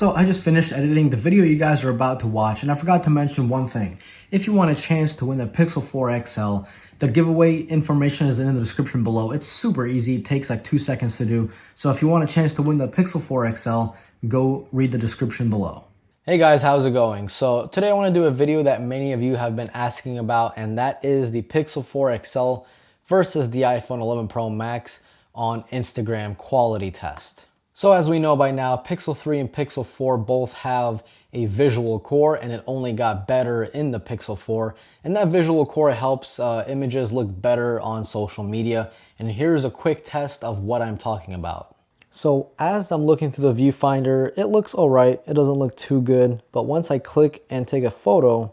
So I just finished editing the video you guys are about to watch, and I forgot to mention one thing. If you want a chance to win the Pixel 4 XL, the giveaway information is in the description below. It's super easy. It takes like 2 seconds to do. So if you want a chance to win the Pixel 4 XL, go read the description below. Hey guys, how's it going? So today I want to do a video that many of you have been asking about, and that is the Pixel 4 XL versus the iPhone 11 Pro Max on Instagram quality test. So as we know by now, Pixel 3 and Pixel 4 both have a visual core, and it only got better in the Pixel 4. And that visual core helps images look better on social media. And here's a quick test of what I'm talking about. So as I'm looking through the viewfinder, it looks alright. It doesn't look too good. But once I click and take a photo,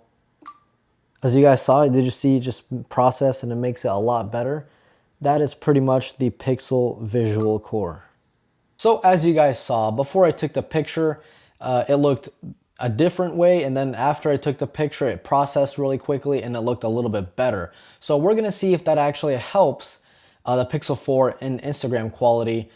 as you guys saw, did you see just process and it makes it a lot better? That is pretty much the Pixel visual core. So as you guys saw, before I took the picture, it looked a different way, and then after I took the picture, it processed really quickly and it looked a little bit better. So we're gonna see if that actually helps the Pixel 4 in Instagram quality.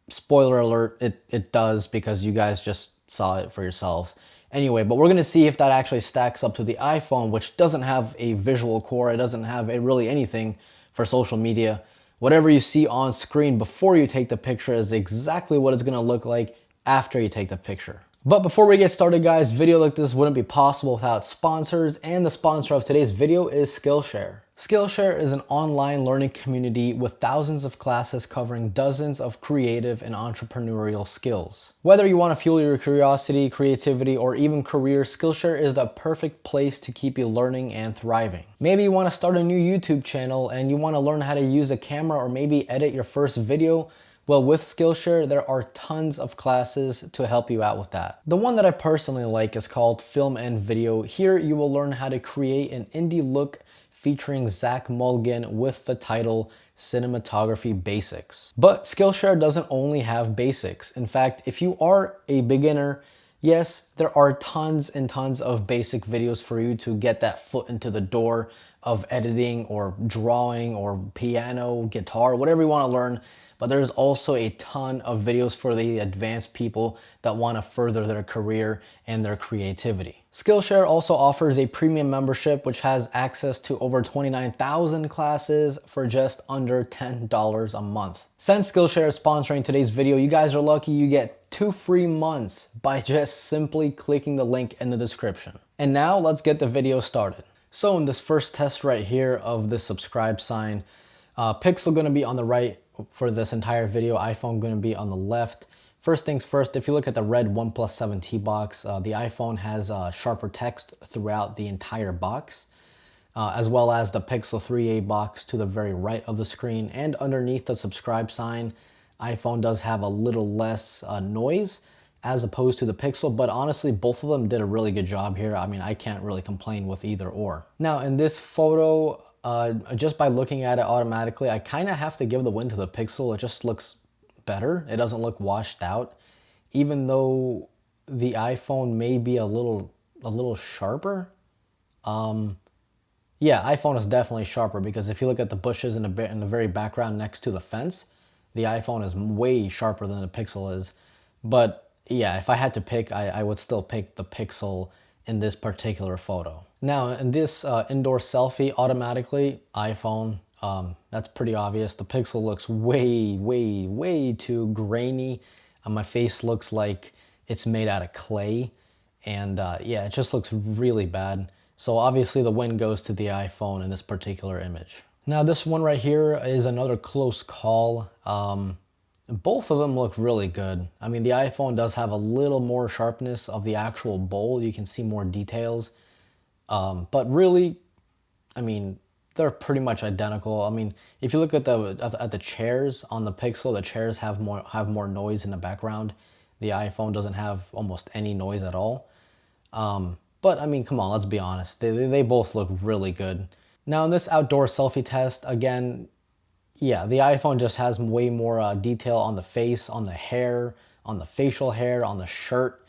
Spoiler alert, it does, because you guys just saw it for yourselves. Anyway, but we're gonna see if that actually stacks up to the iPhone, which doesn't have a visual core. It doesn't have really anything for social media. Whatever you see on screen before you take the picture is exactly what it's gonna look like after you take the picture. But before we get started, guys, video like this wouldn't be possible without sponsors, and the sponsor of today's video is Skillshare. Skillshare is an online learning community with thousands of classes covering dozens of creative and entrepreneurial skills. Whether you want to fuel your curiosity, creativity, or even career, Skillshare is the perfect place to keep you learning and thriving. Maybe you want to start a new YouTube channel and you want to learn how to use a camera or maybe edit your first video. Well, with Skillshare, there are tons of classes to help you out with that. The one that I personally like is called Film and Video. Here you will learn how to create an indie look featuring Zach Mulligan with the title Cinematography Basics. But Skillshare doesn't only have basics. In fact, if you are a beginner, yes, there are tons and tons of basic videos for you to get that foot into the door of editing or drawing or piano, guitar, whatever you want to learn. But there's also a ton of videos for the advanced people that want to further their career and their creativity. Skillshare also offers a premium membership which has access to over 29,000 classes for just under $10 a month. Since Skillshare is sponsoring today's video, you guys are lucky. You get 2 free months by just simply clicking the link in the description. And now let's get the video started. So in this first test right here of the subscribe sign, Pixel gonna be on the right for this entire video, iPhone gonna be on the left. First things first, if you look at the red OnePlus 7T box, the iPhone has sharper text throughout the entire box, as well as the Pixel 3a box to the very right of the screen, and underneath the subscribe sign, iPhone does have a little less noise as opposed to the Pixel, but honestly, both of them did a really good job here. I mean, I can't really complain with either or. Now, in this photo, just by looking at it automatically, I kind of have to give the win to the Pixel. It just looks better. It doesn't look washed out, even though the iPhone may be a little sharper. Yeah, iPhone is definitely sharper, because if you look at the bushes in the very background next to the fence, the iPhone is way sharper than the Pixel is. But yeah, if I had to pick, I would still pick the Pixel in this particular photo. Now, in this indoor selfie, automatically, iPhone, that's pretty obvious. The Pixel looks way too grainy. My face looks like it's made out of clay. And yeah, it just looks really bad. So obviously the win goes to the iPhone in this particular image. Now this one right here is another close call. Both of them look really good. I mean, the iPhone does have a little more sharpness of the actual bowl. You can see more details. But really, I mean, they're pretty much identical. I mean, if you look at the chairs on the Pixel, the chairs have more noise in the background. The iPhone doesn't have almost any noise at all. But I mean, come on, let's be honest. They both look really good. Now in this outdoor selfie test, again, yeah, the iPhone just has way more detail on the face, on the hair, on the facial hair, on the shirt.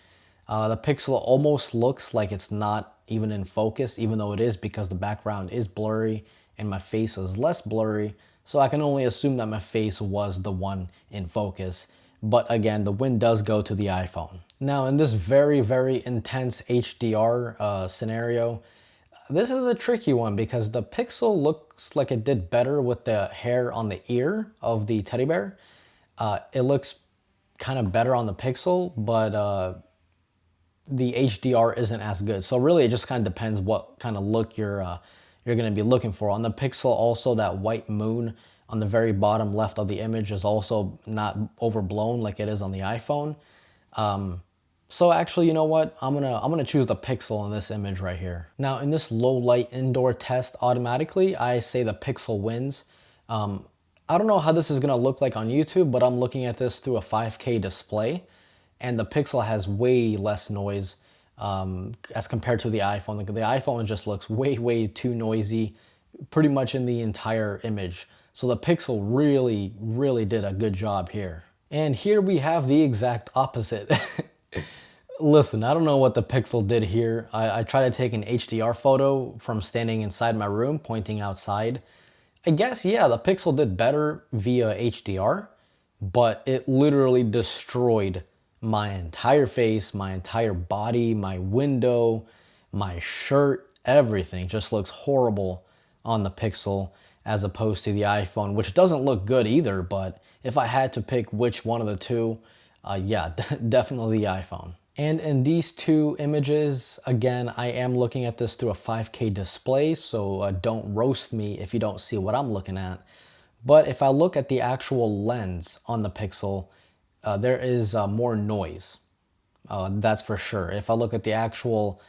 The Pixel almost looks like it's not even in focus, even though it is, because the background is blurry and my face is less blurry. So I can only assume that my face was the one in focus. But again, the win does go to the iPhone. Now, in this very, very intense HDR scenario, this is a tricky one because the Pixel looks like it did better with the hair on the ear of the teddy bear. It looks kind of better on the Pixel, but the HDR isn't as good. So really it just kind of depends what kind of look you're going to be looking for. On the Pixel also, that white moon on the very bottom left of the image is also not overblown like it is on the iPhone. So actually, you know what? I'm gonna choose the Pixel in this image right here. Now in this low light indoor test, automatically I say the Pixel wins. I don't know how this is gonna look like on YouTube, but I'm looking at this through a 5K display, and the Pixel has way less noise as compared to the iPhone. The iPhone just looks way too noisy, pretty much in the entire image. So the Pixel really did a good job here. And here we have the exact opposite. Listen, I don't know what the Pixel did here. I tried to take an HDR photo from standing inside my room, pointing outside. I guess, yeah, the Pixel did better via HDR, but it literally destroyed my entire face, my entire body, my window, my shirt, everything just looks horrible on the Pixel as opposed to the iPhone, which doesn't look good either, but if I had to pick which one of the two, yeah, definitely the iPhone. And in these two images, again, I am looking at this through a 5K display, so don't roast me if you don't see what I'm looking at. But if I look at the actual lens on the Pixel, there is more noise. That's for sure. If I look at the actual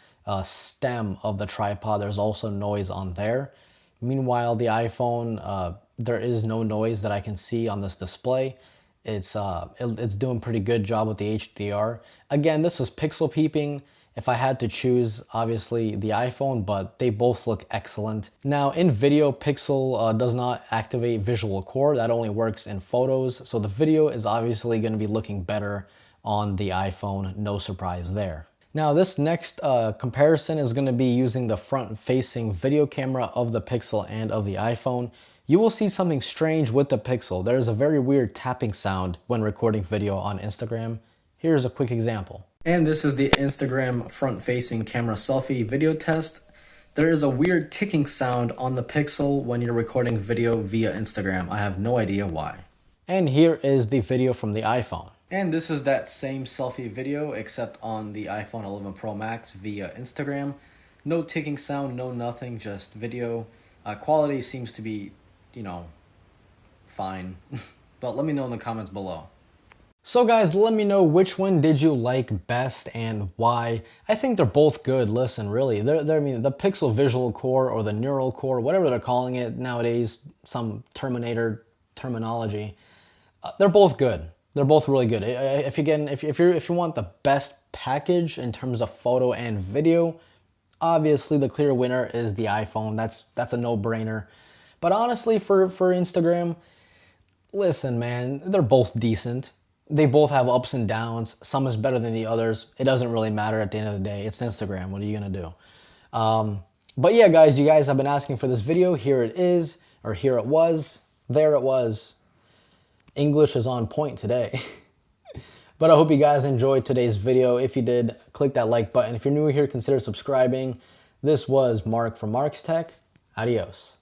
stem of the tripod, there's also noise on there. Meanwhile, the iPhone, there is no noise that I can see on this display. It's doing pretty good job with the HDR. Again, this is pixel peeping. If I had to choose, obviously the iPhone, but they both look excellent. Now in video, Pixel does not activate visual core. That only works in photos. So the video is obviously going to be looking better on the iPhone. No surprise there. Now this next comparison is going to be using the front-facing video camera of the Pixel and of the iPhone. You will see something strange with the Pixel. There is a very weird tapping sound when recording video on Instagram. Here's a quick example. And this is the Instagram front-facing camera selfie video test. There is a weird ticking sound on the Pixel when you're recording video via Instagram. I have no idea why. And here is the video from the iPhone. And this is that same selfie video except on the iPhone 11 Pro Max via Instagram. No ticking sound, no nothing, just video. Quality seems to be, you know, fine. But let me know in the comments below. So guys, let me know which one did you like best and why. I think they're both good. Listen, really, I mean, the Pixel Visual Core or the Neural Core, whatever they're calling it nowadays, some Terminator terminology, they're both good. They're both really good. If you want the best package in terms of photo and video, obviously the clear winner is the iPhone. That's a no-brainer. But honestly, for Instagram, listen, man, they're both decent. They both have ups and downs. Some is better than the others. It doesn't really matter at the end of the day. It's Instagram. What are you gonna do? But yeah, guys, you guys have been asking for this video. Here it is, or here it was. There it was. English is on point today. But I hope you guys enjoyed today's video. If you did, click that like button. If you're new here, consider subscribing. This was Mark from Mark's Tech. Adios.